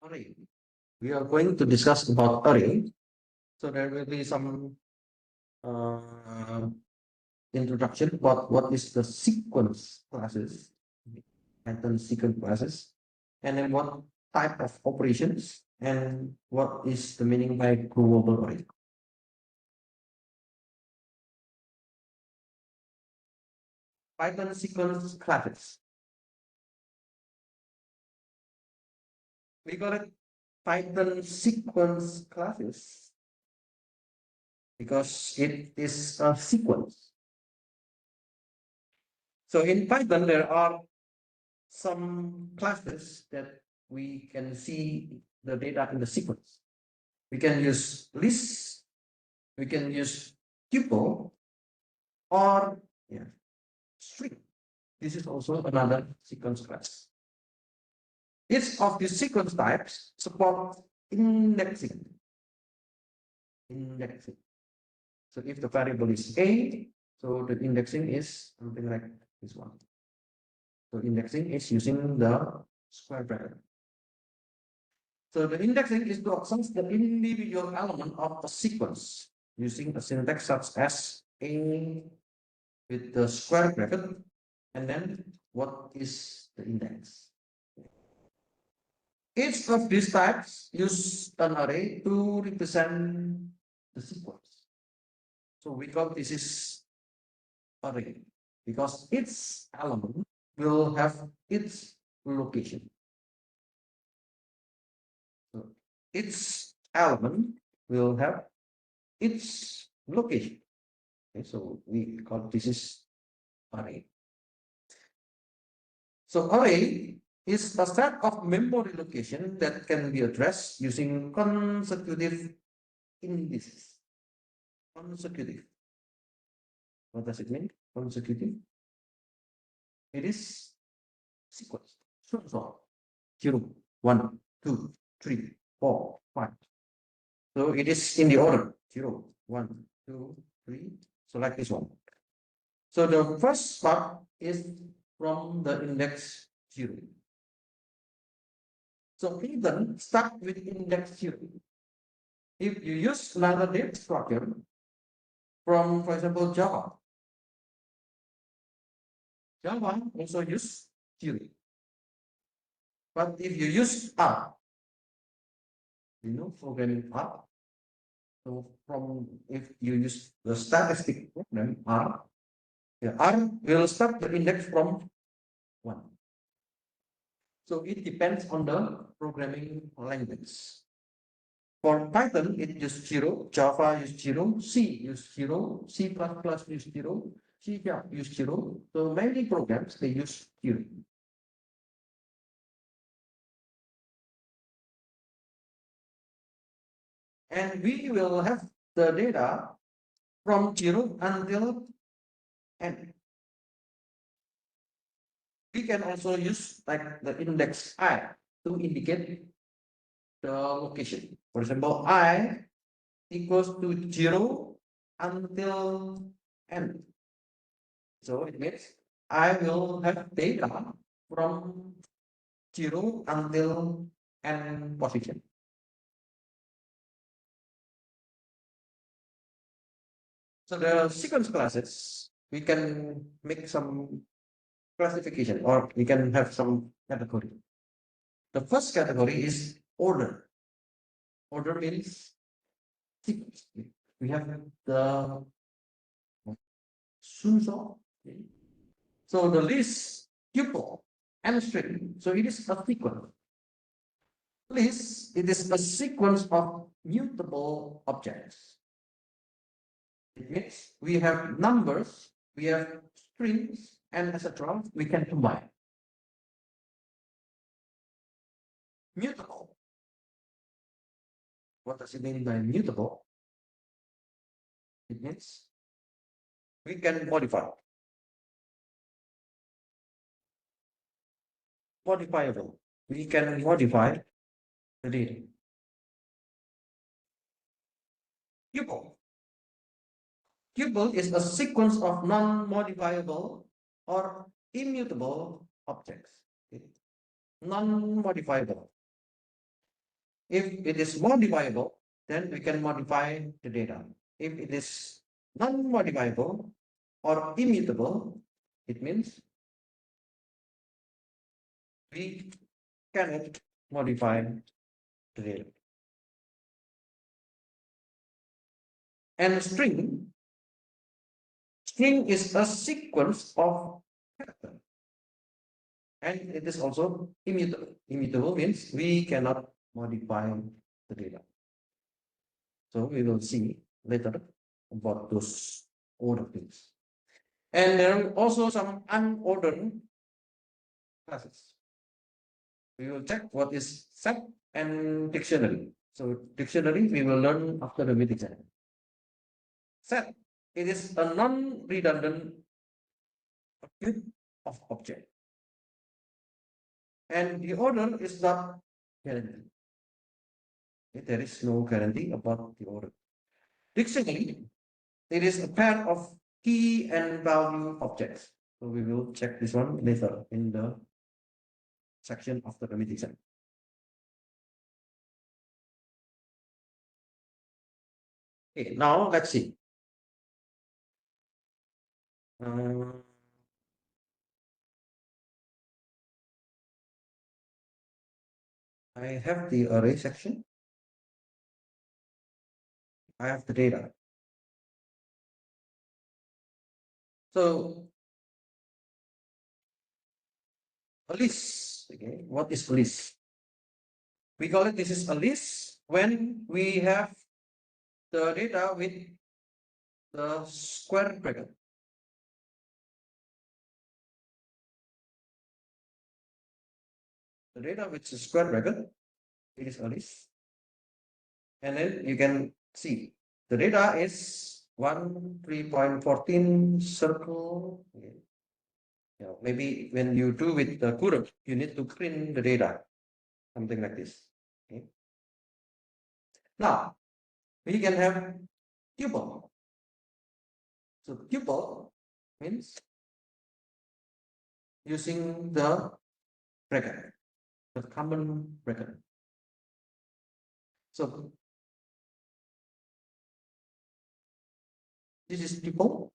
Array. We are going to discuss about array. So there will be some uh, introduction about what is the sequence classes, Python sequence classes, and then what type of operations and what is the meaning by global array. Python sequence classes. We call it Python sequence classes because it is a sequence. So in Python, there are some classes that we can see the data in the sequence. We can use list, we can use tuple, or string. This is also another sequence class. Each of these sequence types support indexing. Indexing. So if the variable is A, so the indexing is something like this one. So indexing is using the square bracket. So the indexing is to access the individual element of a sequence using a syntax such as A with the square bracket, and then what is the index? Each of these types use an array to represent the sequence. So we call this is array because its element will have its location. So its element will have its location. Okay, so we call this is array. So array is a set of memory location that can be addressed using consecutive indices. Consecutive. What does it mean? Consecutive. It is sequence. So 0, 1, 2, 3, 4, 5. So it is in the order 0, 1, 2, 3. So like this one. So the first part is from the index 0. So even start with index 0. If you use another data structure from, for example, Java also use 0. But if you use R, programming R, so from if you use the statistic program R, R will start the index from 1. So it depends on the programming language. For Python, it uses 0, Java use 0, C use 0, C++ use 0, C# use 0. So many programs, they use 0. And we will have the data from 0 until n. We can also use like the index I to indicate the location. For example, I equals to 0 until n. So it means I will have data from 0 until n position. So the sequence classes, we can make some classification or we can have some category. The first category is order. Order means sequence. We have the sunso. So the list, tuple, and string. So it is a sequence. List, it is a sequence of mutable objects. It means we have numbers, we have strings, and etc. We can combine. Mutable. What does it mean by mutable? It means we can modify. Modifiable. We can modify the data. Tuple. Tuple is a sequence of non-modifiable or immutable objects. Okay. Non-modifiable. If it is modifiable, then we can modify the data. If it is non-modifiable or immutable, it means we cannot modify the data. And string is a sequence of characters. And it is also immutable. Immutable means we cannot modify the data. So we will see later about those ordered things. And there are also some unordered classes. We will check what is set and dictionary. So dictionary we will learn after the meeting. Set, it is a non-redundant group of objects. And the order is not guaranteed. There is no guarantee about the order. Dictionary, it is a pair of key and value objects. So we will check this one later in the section after the meeting. Okay, now let's see. I have the array section. I have the data. So a list. Okay, what is a list? We call it this is a list when we have the data with the square bracket. The data with the square bracket, it is a list. And then you can see the data is 3.14 circle. Okay. Maybe when you do with the curve, you need to print the data, something like this. Okay. Now, we can have tuple. So tuple means using the bracket, the common bracket. So this is tuple.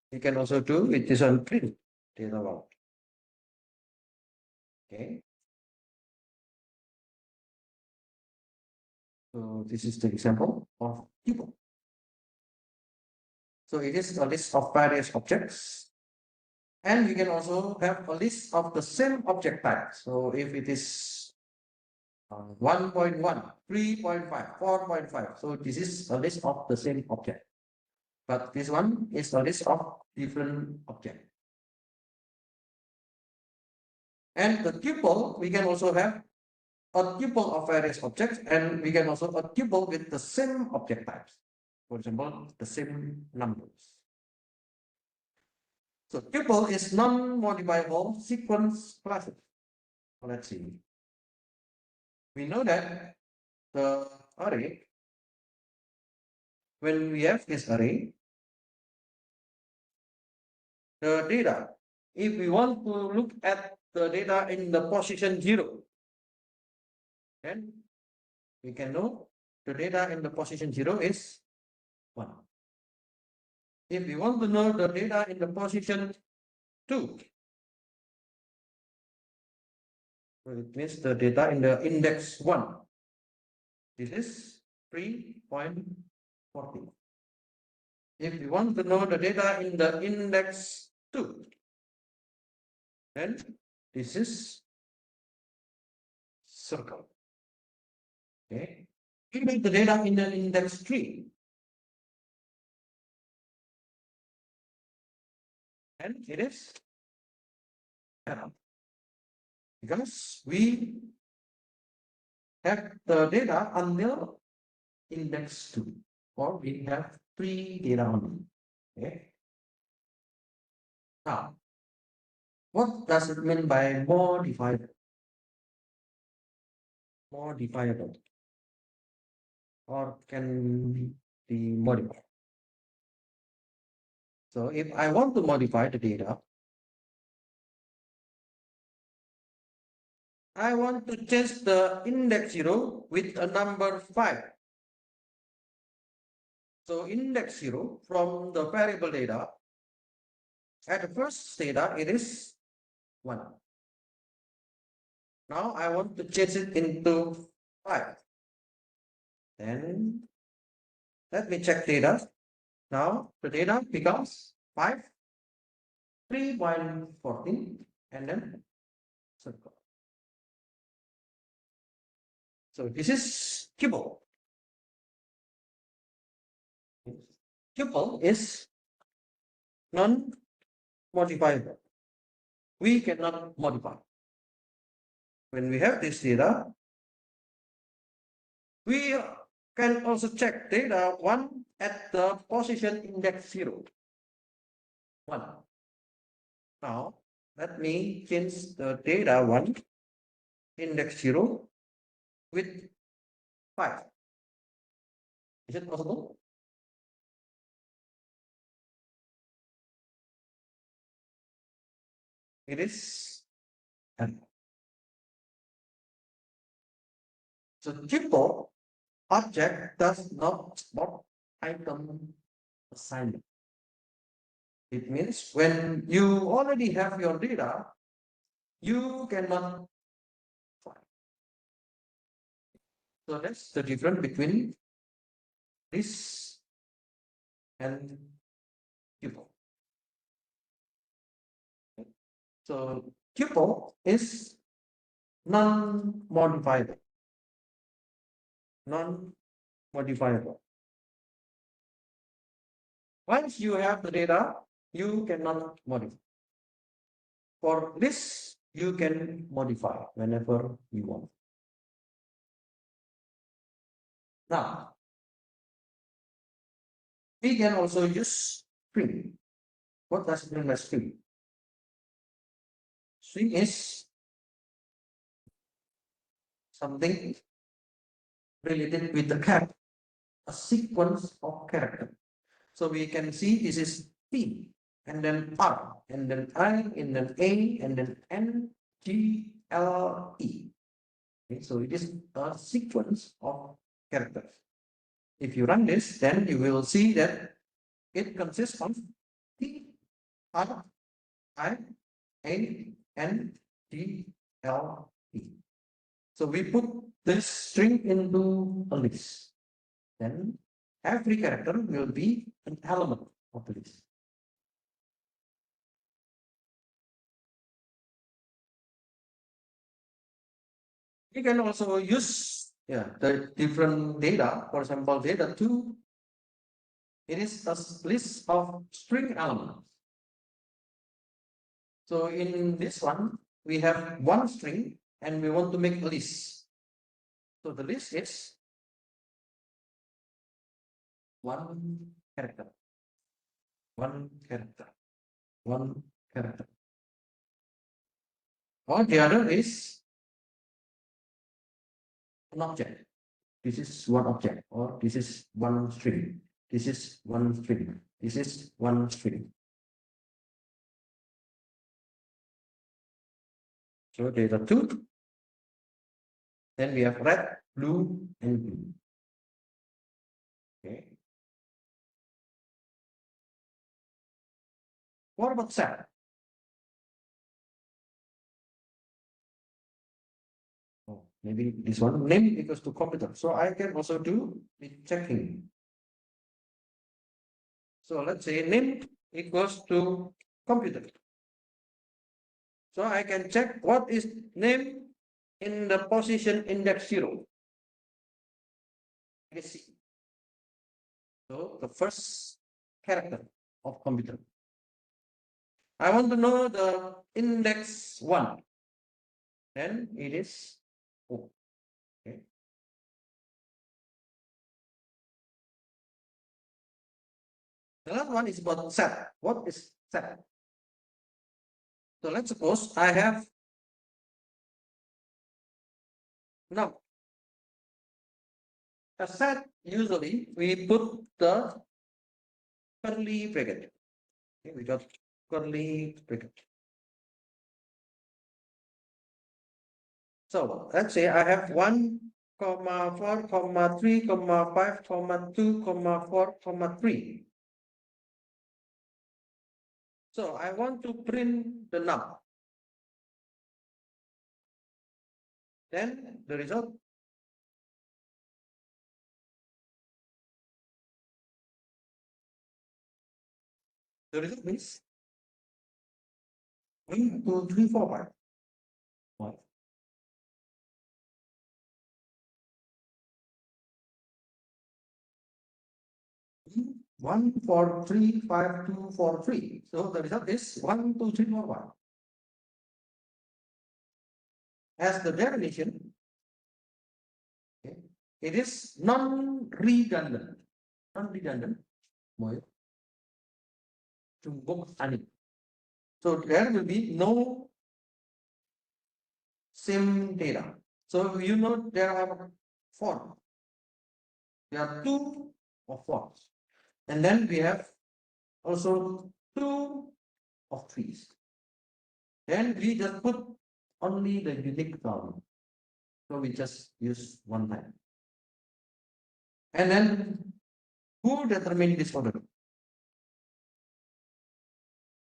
You can also do with this one print data one. Okay. So this is the example of tuple. So it is a list of various objects. And you can also have a list of the same object type. So if it is 1.1, 3.5, 4.5. So this is a list of the same object. But this one is a list of different objects. And the tuple, we can also have a tuple of various objects, and we can also a tuple with the same object types. For example, the same numbers. So tuple is non-modifiable sequence classes. Let's see. We know that the array, when we have this array, the data, if we want to look at the data in the position 0, then we can know the data in the position 0 is 1. If we want to know the data in the position 2, it means the data in the index 1. This is 3.40. If we want to know the data in the index 2, then this is circle. Okay. We make the data in the index 3. And it is arrow. Because we have the data until index 2, or we have 3 data only. Okay. Now, what does it mean by modifiable? Modifiable, or can be modified. So if I want to modify the data, I want to modify the data, I want to change the index 0 with a number 5. So index 0 from the variable data, at the first data it is 1. Now I want to change it into 5. Then let me check data. Now the data becomes 5, 3.14, and then circle. So this is tuple. Tuple is non-modifiable. We cannot modify. When we have this data, we can also check data 1 at the position index 0. 1. Now, let me change the data 1 index 0 with 5. Is it possible? It is. So tuple object does not support item assignment. It means when you already have your data, you cannot find. So that's the difference between this and tuple. So tuple is non-modifiable. Non-modifiable. Once you have the data, you cannot modify. For this, you can modify whenever you want. Now, we can also use string. What does it mean by string? String is something related with the character, a sequence of character. So we can see this is P, and then R, and then I, and then A, and then N, G, L, E. Okay, so it is a sequence of characters. If you run this, then you will see that it consists of P, R, I, A, N, G, L, E. So we put this string into a list. Then every character will be an element of the list. You can also use the different data, for example, data 2. It is a list of string elements. So in this one, we have one string and we want to make a list. So the list is one character, one character, one character. Or the other is an object. This is one object, or this is one string. This is one string. This is one string. So data 2. Then we have red, blue, and green. Okay. What about set? Oh, maybe this one name equals to computer. So I can also do the checking. So let's say name equals to computer. So I can check what is name in the position index 0. Let's see. So the first character of computer. I want to know the index 1. Then it is O. Okay. The last one is about set. What is set? So let's suppose I have now a set. Usually we put the curly bracket. Okay, we got curly bracket. So let's say I have 1, comma 4, comma 3, comma 5, comma 2, comma 4, comma 3. So I want to print the num. Then the result means 1, 2, 3, 4, 5. 1, 4, 3, 5, 2, 4, 3. So the result is 1, 2, 3, 4, 1. As the definition, okay, it is non-redundant. Non-redundant. So there will be no same data. So you know there are four. There are two of four. And then we have also two of threes. Then we just put only the unique value. So we just use one time. And then who determine this order?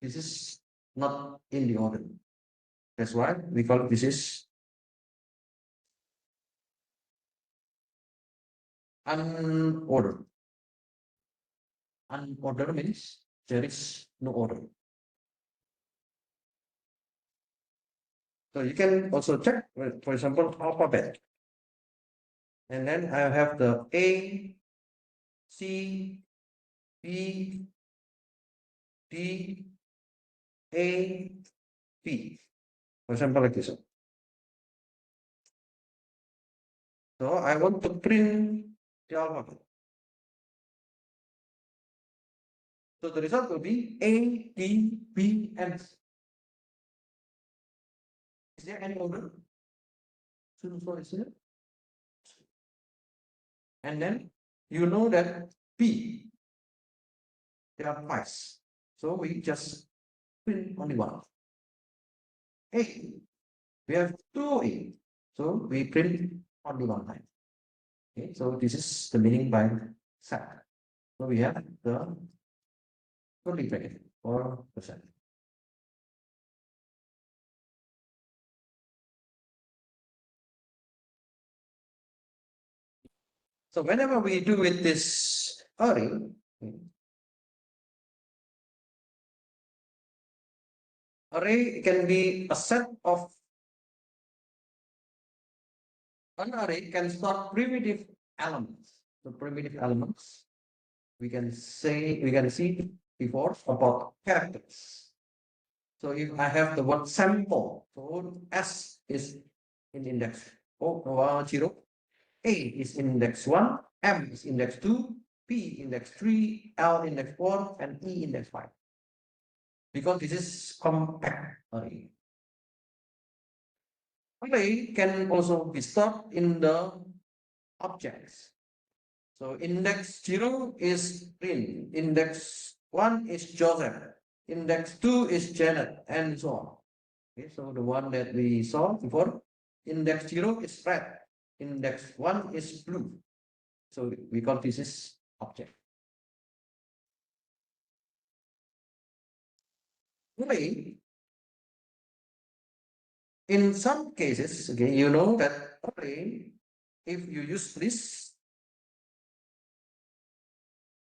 This is not in the order. That's why we call this is unordered. Unordered means there is no order. So you can also check, for example, alphabet. And then I have the A, C, B, D, A, P. For example, like this. So I want to print the alphabet. So the result will be A, D, B, and C. Is there any order? And then you know that P, there are twice. So we just print only one. A, we have two A. So we print only one time. Okay, so this is the meaning by set. So we have the curly bracket for percent. So whenever we do with this array, array can be a set of an array can store primitive elements. So primitive elements we can see before about characters. So if I have the word sample, so S is in index 0, A is index 1, M is index 2, P index 3, L index 4, and E index 5. Because this is compact array. Array can also be stored in the objects. So index 0 is Rin, index 1 is Joseph, index 2 is Janet, and so on. Okay, so the one that we saw before, index 0 is red, index 1 is blue. So we call this is object. Array, in some cases, okay, you know that array, if you use this,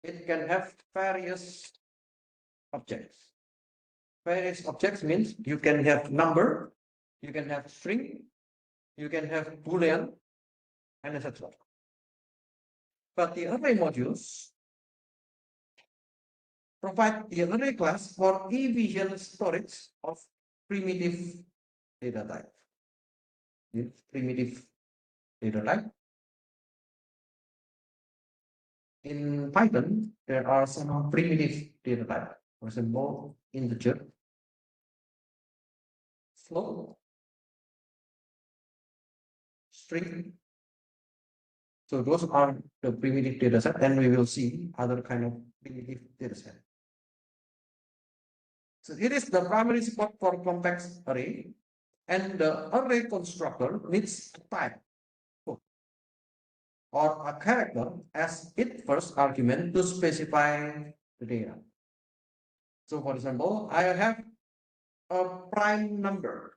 it can have various objects. Various objects means you can have number, you can have string, you can have boolean, and etc. But the array modules provide the array class for efficient storage of primitive data type. Primitive data type. In Python, there are some primitive data type. For example, integer, float, string. So those are the primitive data set, and we will see other kind of primitive data set. So it is the primary support for complex array. And the array constructor needs a type or a character as its first argument to specify the data. So for example, I have a prime number.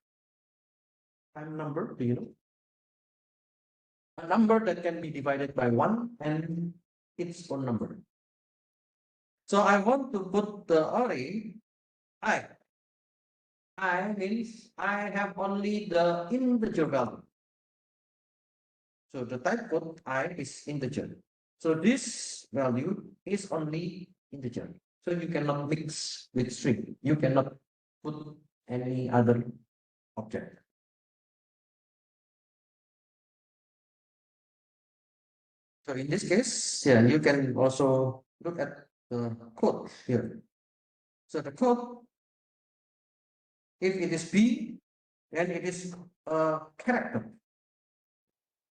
Prime number, do you know? A number that can be divided by 1 and its own number. So I want to put the array I. I means I have only the integer value. So the type code I is integer. So this value is only integer. So you cannot mix with string. You cannot put any other object. So in this case, yeah, you can also look at the code here. So the code, if it is B, then it is a character,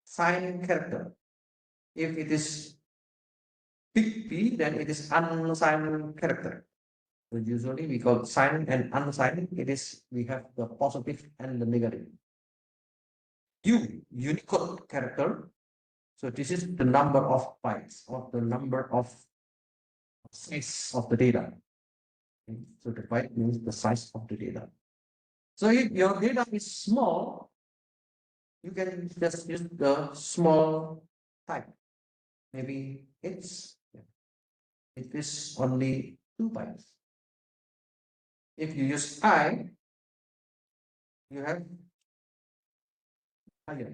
signed character. If it is big P, then it is unsigned character. So usually we call signed and unsigned. It is we have the positive and the negative. U, Unicode character. So this is the number of bytes or the number of size of the data. Okay. So the byte means the size of the data. So if your data is small, you can just use the small type. Maybe it is only 2 bytes. If you use I, you have higher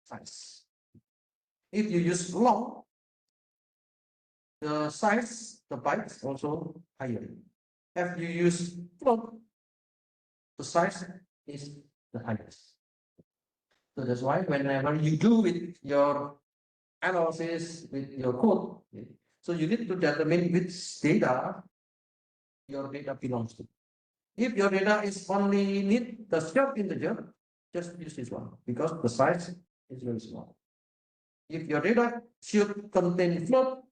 size. If you use long, the size, the bytes also higher. If you use float, the size is the highest. So that's why whenever you do with your analysis with your code, so you need to determine which data your data belongs to. If your data is only need the short integer, just use this one because the size is very small. If your data should contain float,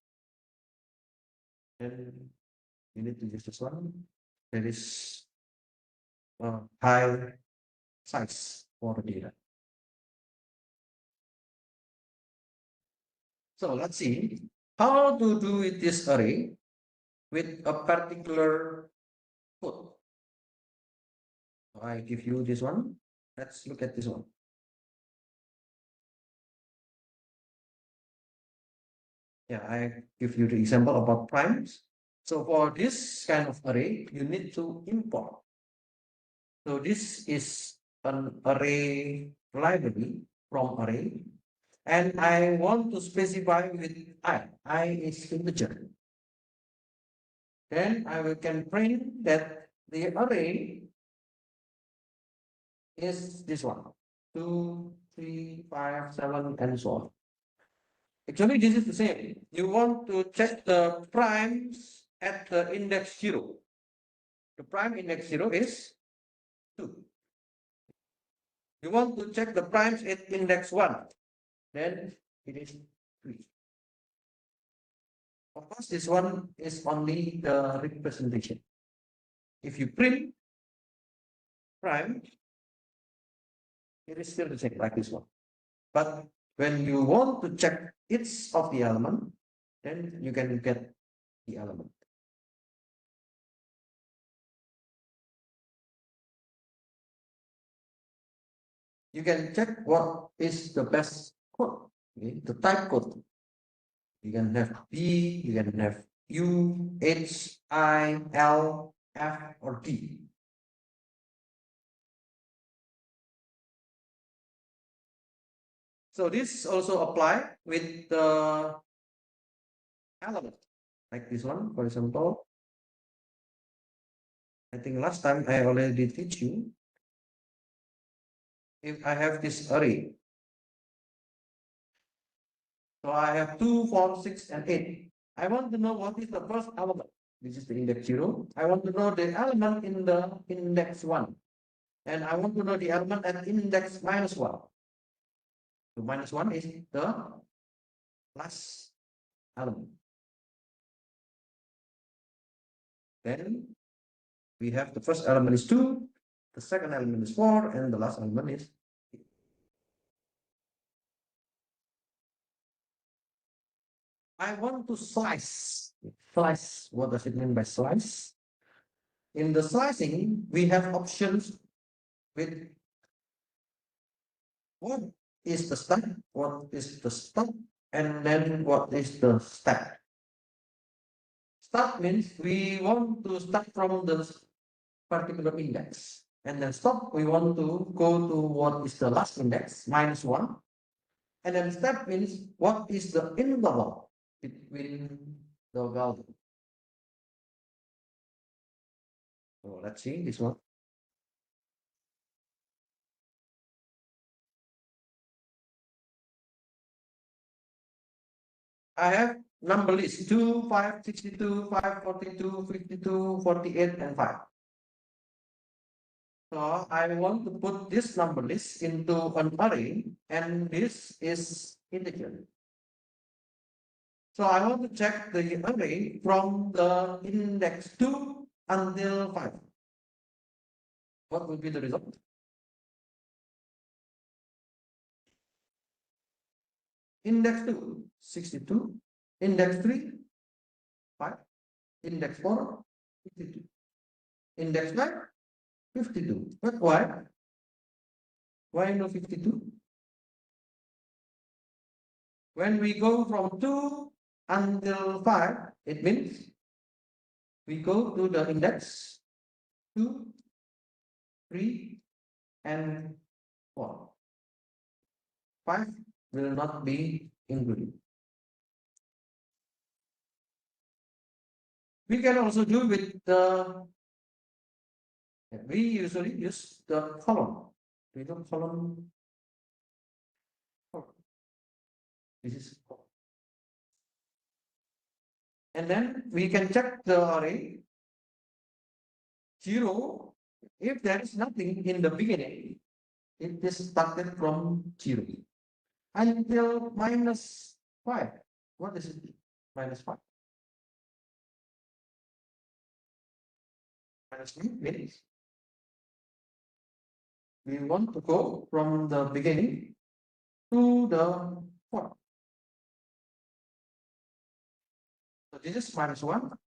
then you need to use this one. That is high size for the data. So let's see how to do with this array with a particular code. I give you this one. Let's look at this one. Yeah, I give you the example about primes. So for this kind of array, you need to import. So this is an array library from array. And I want to specify with I. I is integer. Then I can print that the array is this one. 2, 3, 5, 7, and so on. Actually, this is the same. You want to check the primes at the index 0. The prime index 0 is 2. You want to check the primes at index 1. Then it is 3. Of course, this one is only the representation. If you print prime, it is still the same like this one. But when you want to check each of the element, then you can get the element. You can check what is the best code, okay? The type code. You can have B, you can have U, H, I, L, F, or D. So this also apply with the element, like this one, for example. I think last time I already teach you. If I have this array, so I have 2, 4, 6, and 8. I want to know what is the first element. This is the index 0. I want to know the element in the index 1. And I want to know the element at index -1. So -1 is the last element. Then we have the first element is 2, the second element is 4, and the last element is 8. I want to slice. Slice, what does it mean by slice? In the slicing, we have options with what is the start, what is the stop, and then what is the step. Start means we want to start from the particular index. And then stop, we want to go to what is the last index, -1. And then step means what is the interval between the value. So let's see this one. I have number list 2, 5, 62, 5, 42, 52, 48, and 5. So I want to put this number list into an array, and this is integer. So I want to check the array from the index 2 until 5. What will be the result? Index 2, 62. Index 3, 5. Index 4, 52. Index 5, 52. But why? Why no 52? When we go from 2 until 5, it means we go to the index 2, 3, and 4. 5 will not be included. We can also do with the, we usually use the column. We do column. This is column. And then we can check the array 0. If there is nothing in the beginning, it is started from 0 until -5. What is it? -5. -3 means we want to go from the beginning to the 4. So this is -1,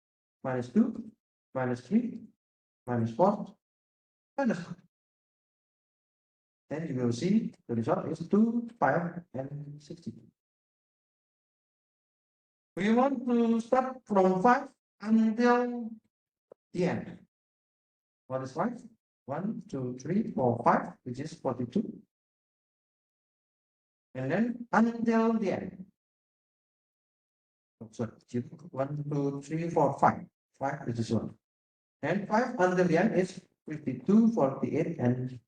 -2, -3, -4, -5. Then you will see the result is 2, 5, and 62. We want to start from 5 until the end. What is 5? 1, 2, 3, 4, 5, which is 42. And then until the end. Oh, sorry, 1, 2, 3, 4, 5. 5, which is 1. And 5 until the end is 52, 48, and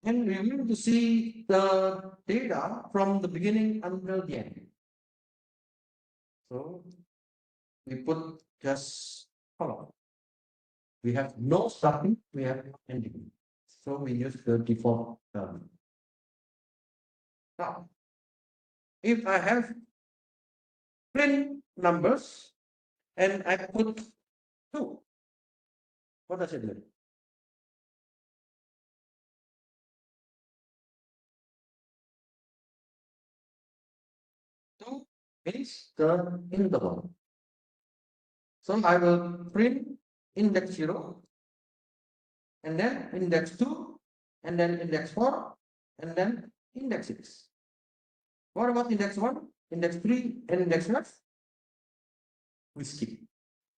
we want to see the data from the beginning until the end. So we put just column. We have no starting, we have no ending. So we use the default term. Now, if I have print numbers and I put 2, what does it do? 2 is the interval. So I will print index 0, and then index 2, and then index 4, and then index 6. What about index 1, index 3, and index 5? We skip.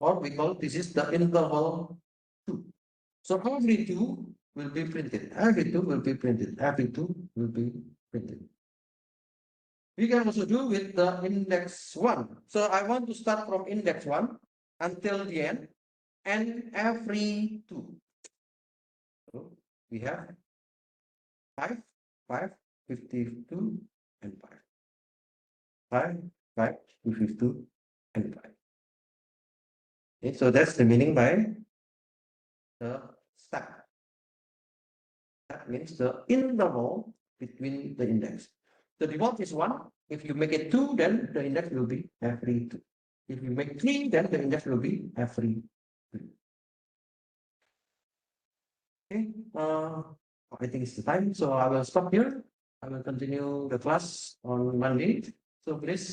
Or we call this is the interval 2. So every 2 will be printed. Every 2 will be printed. Every 2 will be printed. We can also do with the index 1. So I want to start from index 1 until the end, and every 2. So we have 5, 5, 52, and 5. 5, 5, 52, and 5. Okay, so that's the meaning by the step. That means the interval between the index. The default is 1. If you make it 2, then the index will be every 2. If you make 3, then the index will be every 3. Okay, I think it's the time, so I will stop here. I will continue the class on Monday. So please